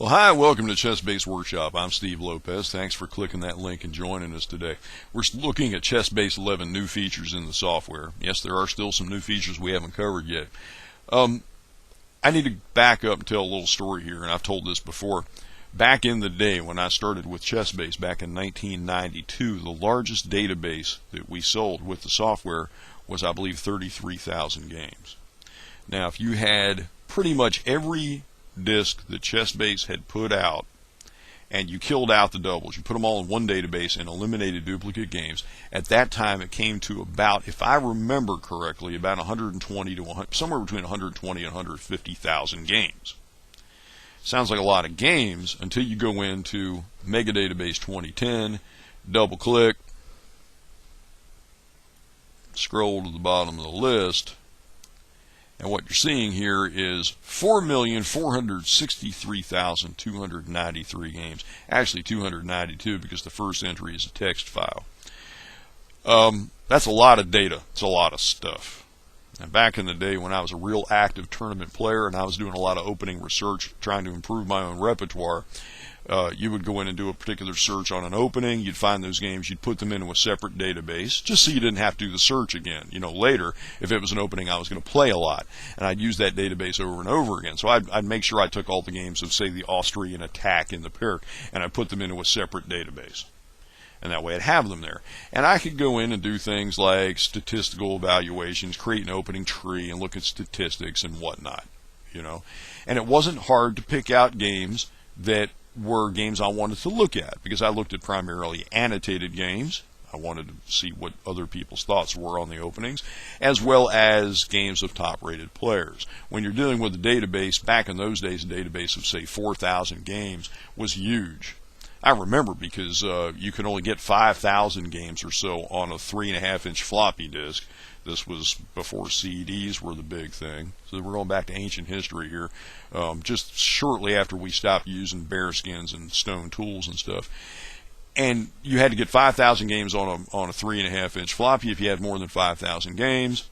Well, hi, welcome to ChessBase Workshop. I'm Steve Lopez. Thanks for clicking that link and joining us today. We're looking at ChessBase 11 new features in the software. Yes, there are still some new features we haven't covered yet. I need to back up and tell a little story here, and I've told this before. Back in the day when I started with ChessBase back in 1992, the largest database that we sold with the software was, I believe, 33,000 games. Now, if you had pretty much every disk that ChessBase had put out and you killed out the doubles, you put them all in one database and eliminated duplicate games, at that time it came to about, if I remember correctly, about 120 to 100, somewhere between 120 and 150,000 games. Sounds like a lot of games until you go into Mega Database 2010, double click, scroll to the bottom of the list, and what you're seeing here is 4,463,293 games. Actually 292 because the first entry is a text file. That's a lot of data. It's a lot of stuff. And back in the day when I was a real active tournament player and I was doing a lot of opening research trying to improve my own repertoire, you would go in and do a particular search on an opening, you'd find those games, you'd put them into a separate database, just so you didn't have to do the search again. You know, later, if it was an opening I was going to play a lot, and I'd use that database over and over again. So I'd make sure I took all the games of, say, the Austrian attack in the Pirc, and I put them into a separate database. And that way I'd have them there. And I could go in and do things like statistical evaluations, create an opening tree, and look at statistics and whatnot. You know, and it wasn't hard to pick out games that were games I wanted to look at, because I looked at primarily annotated games. I wanted to see what other people's thoughts were on the openings, as well as games of top-rated players. When you're dealing with a database, back in those days, a database of, say, 4,000 games was huge. I remember because you could only get 5,000 games or so on a 3.5-inch floppy disk. This was before CDs were the big thing. So we're going back to ancient history here. Just shortly after we stopped using bear skins and stone tools and stuff. And you had to get 5,000 games on a 3.5-inch floppy. If you had more than 5,000 games,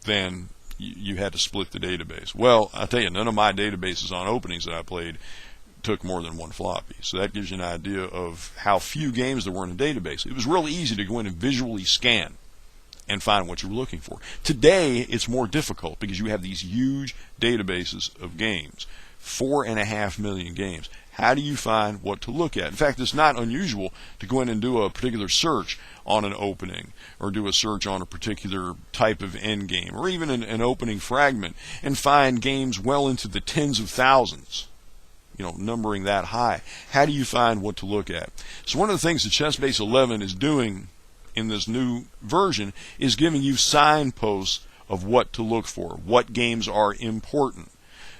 then you had to split the database. Well, I tell you, none of my databases on openings that I played took more than one floppy. So that gives you an idea of how few games there were in a database. It was really easy to go in and visually scan and find what you were looking for. Today, it's more difficult because you have these huge databases of games, 4.5 million games. How do you find what to look at? In fact, it's not unusual to go in and do a particular search on an opening, or do a search on a particular type of endgame, or even an opening fragment, and find games well into the tens of thousands. You know, numbering that high. How do you find what to look at? So one of the things that ChessBase 11 is doing in this new version is giving you signposts of what to look for, what games are important.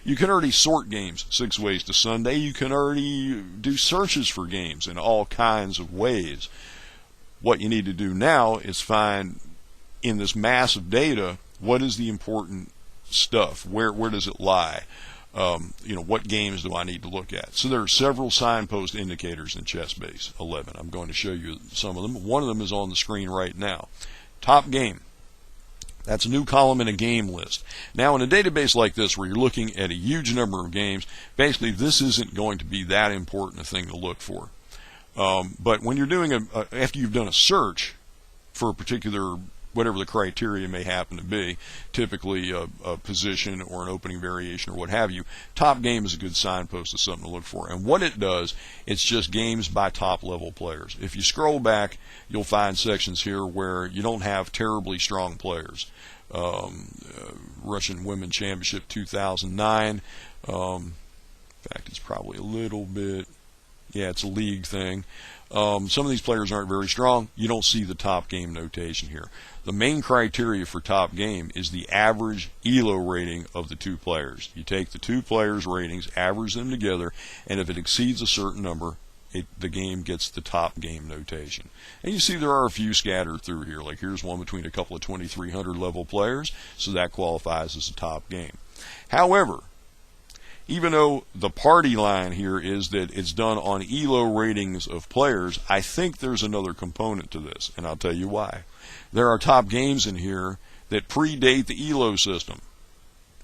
You can already sort games 6 ways to Sunday. You can already do searches for games in all kinds of ways. What you need to do now is find in this mass of data, what is the important stuff? Where does it lie? You know, what games do I need to look at? So there are several signpost indicators in ChessBase 11. I'm going to show you some of them. One of them is on the screen right now. Top game. That's a new column in a game list. Now, in a database like this where you're looking at a huge number of games, basically this isn't going to be that important a thing to look for. But when you're doing after you've done a search for a particular, whatever the criteria may happen to be, typically a position or an opening variation or what have you, top game is a good signpost of something to look for. And what it does, it's just games by top level players. If you scroll back, you'll find sections here where you don't have terribly strong players. Russian Women Championship 2009. In fact, it's probably a little bit, yeah, it's a league thing. Some of these players aren't very strong. You don't see the top game notation here. The main criteria for top game is the average ELO rating of the two players. You take the two players' ratings, average them together, and if it exceeds a certain number, the game gets the top game notation. And you see there are a few scattered through here. Like here's one between a couple of 2,300 level players, so that qualifies as a top game. However, even though the party line here is that it's done on ELO ratings of players, I think there's another component to this, and I'll tell you why. There are top games in here that predate the ELO system.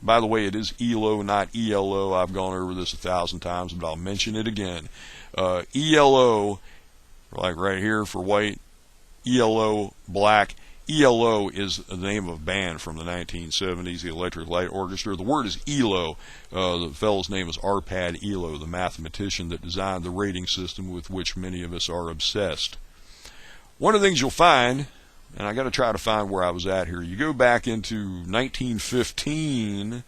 By the way, it is ELO, not ELO. I've gone over this 1,000 times, but I'll mention it again. ELO, like right here for white, ELO black. ELO is the name of a band from the 1970s, the Electric Light Orchestra. The word is ELO. The fellow's name is Arpad Elo, the mathematician that designed the rating system with which many of us are obsessed. One of the things you'll find, and I got to try to find where I was at here, you go back into 1915,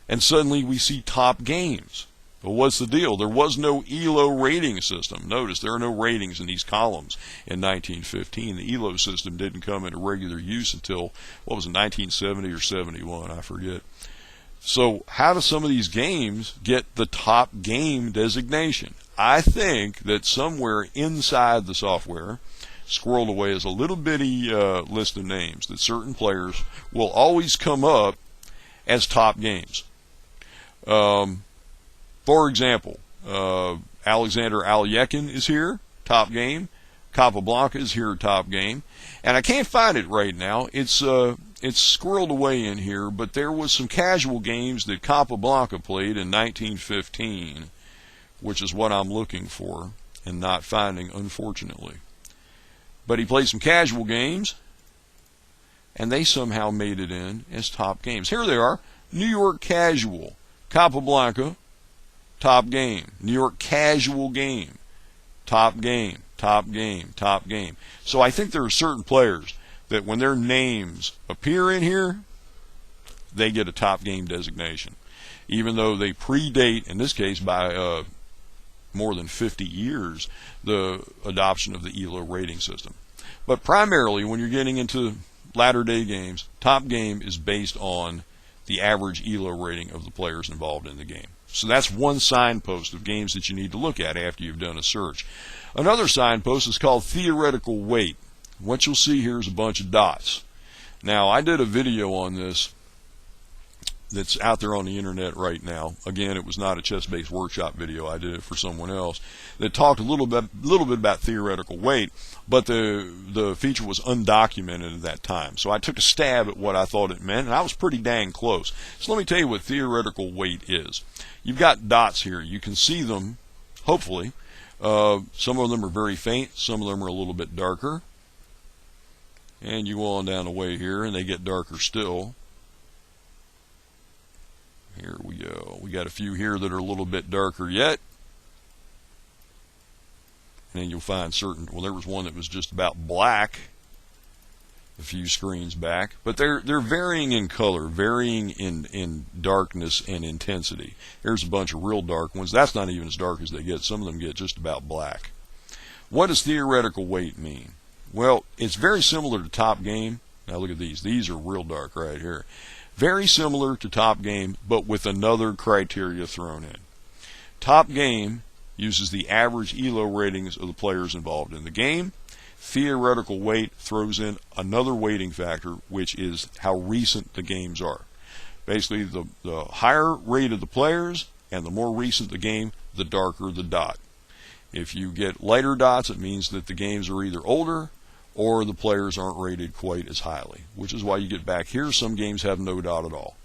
and suddenly we see top games. Well, what's the deal? There was no ELO rating system. Notice there are no ratings in these columns in 1915. The ELO system didn't come into regular use until, what was it, 1970 or 71, I forget. So how do some of these games get the top game designation? I think that somewhere inside the software, squirreled away is a little bitty list of names that certain players will always come up as top games. For example, Alexander Alekhine is here, top game. Capablanca is here, top game. And I can't find it right now. It's squirreled away in here, but there was some casual games that Capablanca played in 1915, which is what I'm looking for and not finding, unfortunately. But he played some casual games, and they somehow made it in as top games. Here they are, New York Casual, Capablanca, top game. New York Casual game, top game, top game, top game. So I think there are certain players that when their names appear in here, they get a top game designation, even though they predate, in this case by more than 50 years, the adoption of the ELO rating system. But primarily, when you're getting into latter-day games, top game is based on the average ELO rating of the players involved in the game. So that's one signpost of games that you need to look at after you've done a search. Another signpost is called theoretical weight. What you'll see here is a bunch of dots. Now, I did a video on this that's out there on the internet right now. Again, it was not a ChessBase workshop video. I did it for someone else that talked a little bit about theoretical weight, but the feature was undocumented at that time. So I took a stab at what I thought it meant, and I was pretty dang close. So let me tell you what theoretical weight is. You've got dots here. You can see them, hopefully. Some of them are very faint. Some of them are a little bit darker. And you go on down the way here, and they get darker still. Here we go. We got a few here that are a little bit darker yet. And then you'll find certain, well, there was one that was just about black a few screens back. But they're varying in color, varying in darkness and intensity. Here's a bunch of real dark ones. That's not even as dark as they get. Some of them get just about black. What does theoretical weight mean? Well, it's very similar to top game. Now look at these. These are real dark right here. Very similar to top game, but with another criteria thrown in. Top game uses the average ELO ratings of the players involved in the game. Theoretical weight throws in another weighting factor, which is how recent the games are. Basically, the higher rated the players and the more recent the game, the darker the dot. If you get lighter dots, it means that the games are either older or the players aren't rated quite as highly, which is why you get back here, some games have no dot at all.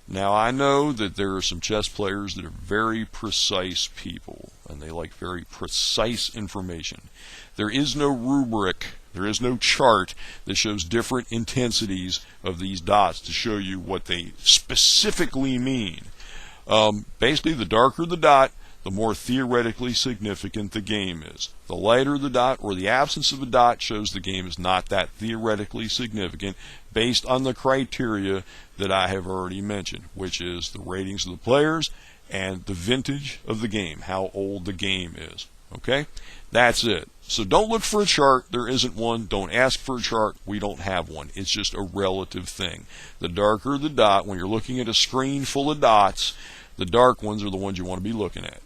Now, I know that there are some chess players that are very precise people, and they like very precise information. There is no rubric, there is no chart that shows different intensities of these dots to show you what they specifically mean. Basically, the darker the dot, the more theoretically significant the game is. The lighter the dot or the absence of a dot shows the game is not that theoretically significant based on the criteria that I have already mentioned, which is the ratings of the players and the vintage of the game, how old the game is. Okay? That's it. So don't look for a chart. There isn't one. Don't ask for a chart. We don't have one. It's just a relative thing. The darker the dot, when you're looking at a screen full of dots, the dark ones are the ones you want to be looking at.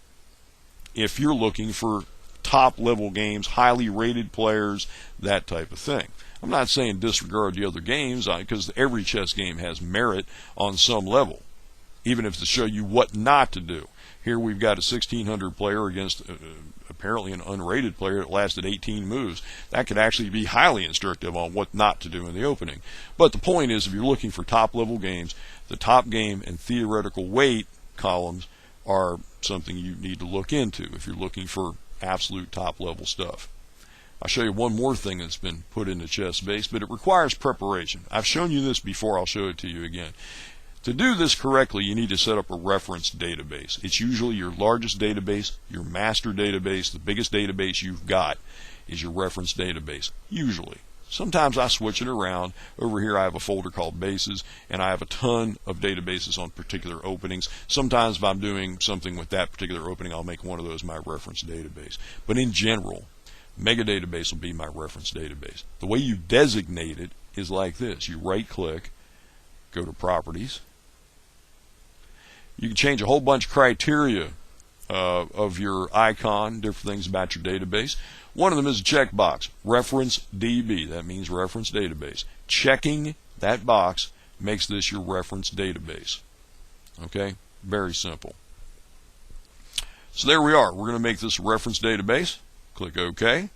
If you're looking for top level games, highly rated players, that type of thing. I'm not saying disregard the other games, because every chess game has merit on some level, even if it's to show you what not to do. Here we've got a 1600 player against a apparently an unrated player that lasted 18 moves. That could actually be highly instructive on what not to do in the opening. But the point is, if you're looking for top-level games, the top game and theoretical weight columns are something you need to look into if you're looking for absolute top-level stuff. I'll show you one more thing that's been put into ChessBase, but it requires preparation. I've shown you this before. I'll show it to you again. To do this correctly, you need to set up a reference database. It's usually your largest database, your master database. The biggest database you've got is your reference database, usually. Sometimes I switch it around. Over here I have a folder called bases, and I have a ton of databases on particular openings. Sometimes if I'm doing something with that particular opening, I'll make one of those my reference database. But in general, Mega Database will be my reference database. The way you designate it is like this. You right-click, go to Properties. You can change a whole bunch of criteria of your icon, different things about your database. One of them is a checkbox, Reference DB. That means reference database. Checking that box makes this your reference database. Okay? Very simple. So there we are. We're going to make this a reference database. Click OK.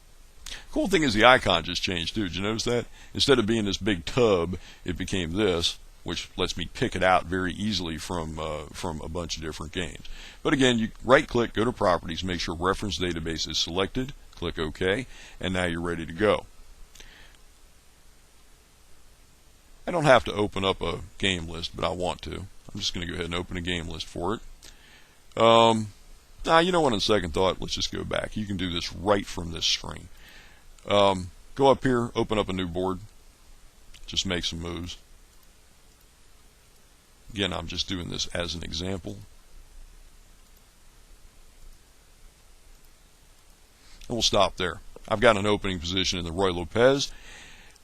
Cool thing is the icon just changed too. Did you notice that? Instead of being this big tub, it became this, which lets me pick it out very easily from a bunch of different games. But again, you right-click, go to Properties, make sure Reference Database is selected, click OK, and now you're ready to go. I don't have to open up a game list, but I want to. I'm just going to go ahead and open a game list for it. Now, you know what, on second thought, let's just go back. You can do this right from this screen. Go up here, open up a new board, just make some moves. Again, I'm just doing this as an example. And we'll stop there. I've got an opening position in the Roy Lopez.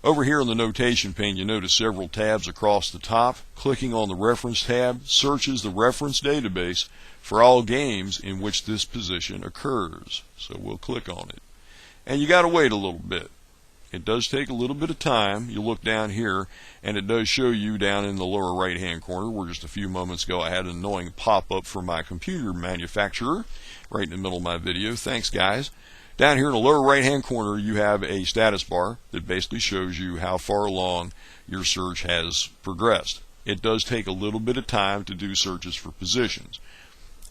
Over here in the notation pane, you notice several tabs across the top. Clicking on the reference tab searches the reference database for all games in which this position occurs. So we'll click on it. And you got to wait a little bit. It does take a little bit of time. You look down here, and it does show you down in the lower right-hand corner, where just a few moments ago I had an annoying pop-up from my computer manufacturer right in the middle of my video. Thanks, guys. Down here in the lower right-hand corner, you have a status bar that basically shows you how far along your search has progressed. It does take a little bit of time to do searches for positions.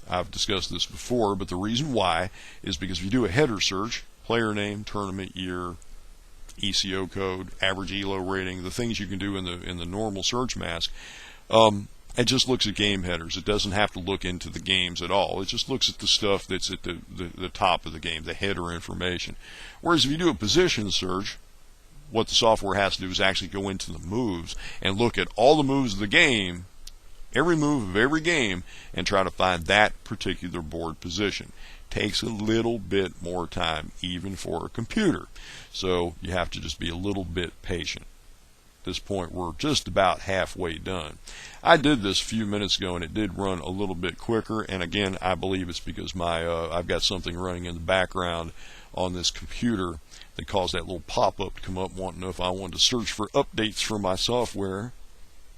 I've discussed this before, but the reason why is because if you do a header search, player name, tournament year, ECO code, average ELO rating, the things you can do in the normal search mask, it just looks at game headers. It doesn't have to look into the games at all. It just looks at the stuff that's at the top of the game, the header information. Whereas if you do a position search, what the software has to do is actually go into the moves and look at all the moves of the game, every move of every game, and try to find that particular board position. Takes a little bit more time, even for a computer. So you have to just be a little bit patient. At this point, we're just about halfway done. I did this a few minutes ago, and it did run a little bit quicker. And again, I believe it's because I've got something running in the background on this computer that caused that little pop-up to come up wanting to know if I wanted to search for updates for my software.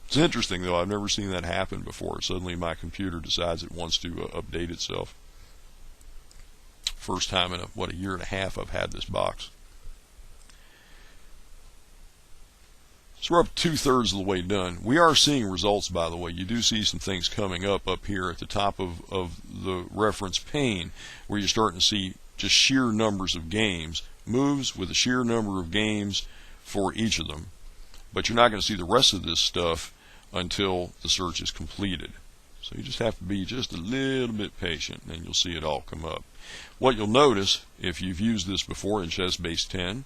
It's interesting, though. I've never seen that happen before. Suddenly my computer decides it wants to update itself. First time in a year and a half I've had this box. So we're up 2/3 of the way done. We are seeing results, by the way. You do see some things coming up here at the top of the reference pane, where you're starting to see just sheer numbers of games, moves with a sheer number of games for each of them. But you're not going to see the rest of this stuff until the search is completed. So you just have to be just a little bit patient, and then you'll see it all come up. What you'll notice, if you've used this before in ChessBase 10,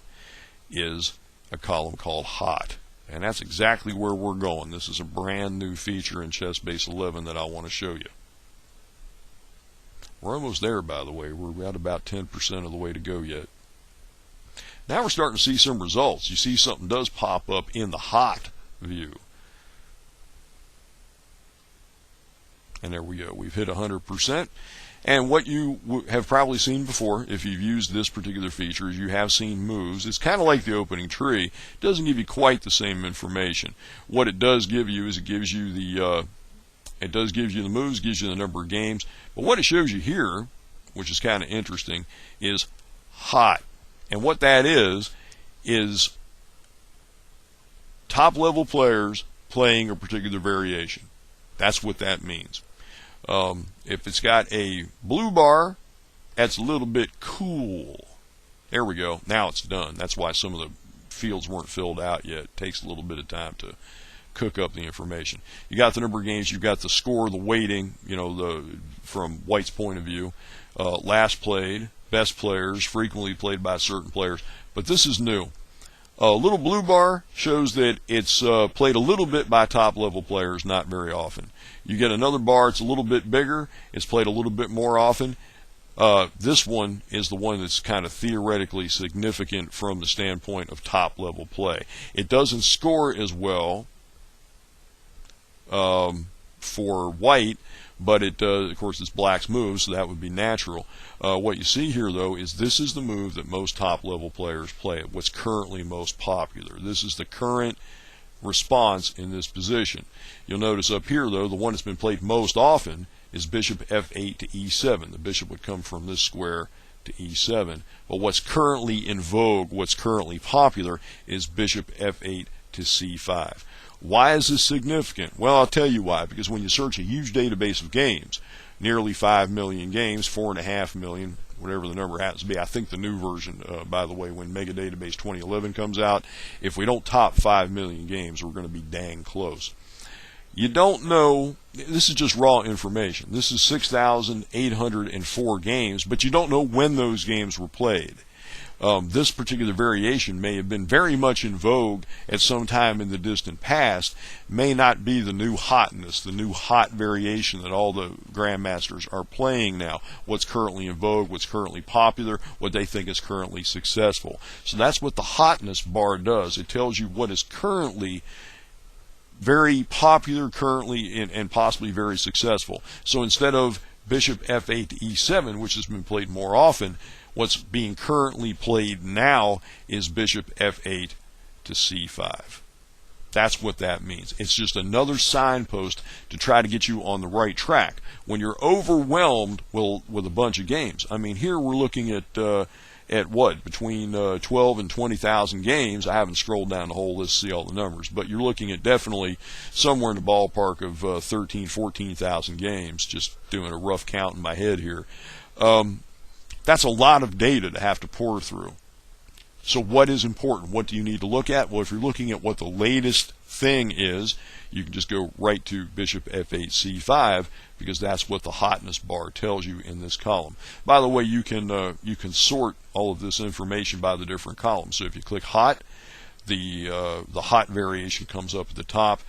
is a column called Hot. And that's exactly where we're going. This is a brand new feature in ChessBase 11 that I want to show you. We're almost there, by the way. We're at about 10% of the way to go yet. Now we're starting to see some results. You see something does pop up in the Hot view. And there we go. We've hit 100%. And what you have probably seen before, if you've used this particular feature, is you have seen moves. It's kind of like the opening tree. It doesn't give you quite the same information. What it does give you is it gives you the moves, gives you the number of games. But what it shows you here which is kind of interesting, is hot. And what that is top level players playing a particular variation. That's what that means. If it's got a blue bar, that's a little bit cool. There we go. Now it's done. That's why some of the fields weren't filled out yet. It takes a little bit of time to cook up the information. You got the number of games, you've got the score, the weighting, from White's point of view, last played, best players, frequently played by certain players. But this is new. A little blue bar shows that it's played a little bit by top level players, not very often. You get another bar, it's a little bit bigger, it's played a little bit more often. This one is the one that's kind of theoretically significant from the standpoint of top level play. It doesn't score as well for White, but it does, of course, it's Black's move, so that would be natural. What you see here, though, is this is the move that most top level players play, what's currently most popular. This is the current response in this position. You'll notice up here, though, the one that's been played most often is bishop f8 to e7. The bishop would come from this square to e7. But what's currently in vogue, what's currently popular, is bishop f8 to c5. Why is this significant? Well, I'll tell you why. Because when you search a huge database of games, nearly 5 million games, 4.5 million, whatever the number happens to be. I think the new version, by the way, when Mega Database 2011 comes out, if we don't top 5 million games, we're going to be dang close. You don't know, this is just raw information. This is 6,804 games, but you don't know when those games were played. This particular variation may have been very much in vogue at some time in the distant past, may not be the new hotness, the new hot variation that all the grandmasters are playing now. What's currently in vogue, what's currently popular, what they think is currently successful. So that's what the hotness bar does. It tells you what is currently very popular, currently, and possibly very successful. So instead of bishop f8 to e7, which has been played more often, what's being currently played now is bishop f8 to c5. That's what that means. It's just another signpost to try to get you on the right track when you're overwhelmed with a bunch of games. I mean, here we're looking at what, between 12 and 20,000 games. I haven't scrolled down the whole list to see all the numbers, but you're looking at definitely somewhere in the ballpark of 13, 14,000 games, just doing a rough count in my head here. That's a lot of data to have to pour through. So what is important? What do you need to look at? Well, if you're looking at what the latest thing is, you can just go right to bishop f8 c5, because that's what the hotness bar tells you in this column. By the way, you can sort all of this information by the different columns. So if you click hot, the hot variation comes up at the top,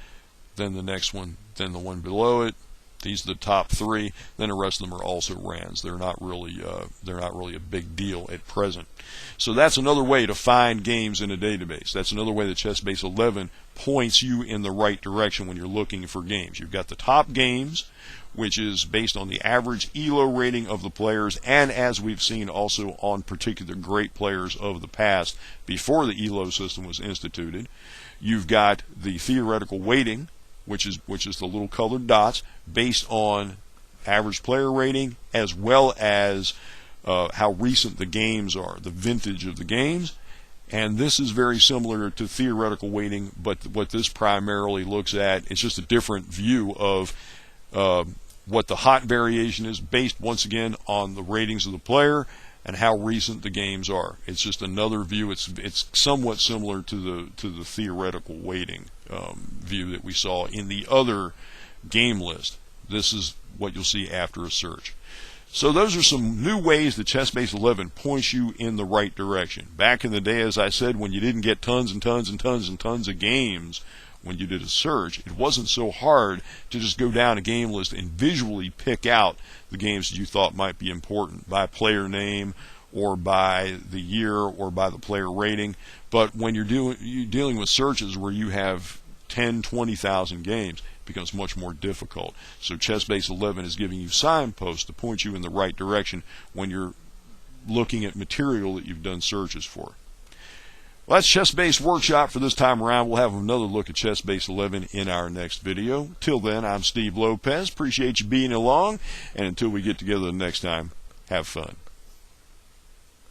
then the next one, then the one below it. These are the top three. Then the rest of them are also RANs. They're not really a big deal at present. So that's another way to find games in a database. That's another way that ChessBase 11 points you in the right direction when you're looking for games. You've got the top games, which is based on the average ELO rating of the players, and as we've seen also on particular great players of the past before the ELO system was instituted. You've got the theoretical weighting, which is the little colored dots, based on average player rating as well as how recent the games are, the vintage of the games. And this is very similar to theoretical weighting, but what this primarily looks at is just a different view of what the hot variation is, based once again on the ratings of the player and how recent the games are. It's just another view. It's somewhat similar to the theoretical weighting view that we saw in the other game list. This is what you'll see after a search. So those are some new ways that ChessBase 11 points you in the right direction. Back in the day, as I said, when you didn't get tons and tons and tons and tons of games when you did a search, it wasn't so hard to just go down a game list and visually pick out the games that you thought might be important by player name or by the year or by the player rating. But when you're dealing with searches where you have 10, 20,000 games, it becomes much more difficult. So ChessBase 11 is giving you signposts to point you in the right direction when you're looking at material that you've done searches for. Well, that's ChessBase Workshop for this time around. We'll have another look at ChessBase 11 in our next video. Till then, I'm Steve Lopez. Appreciate you being along. And until we get together the next time, Have fun.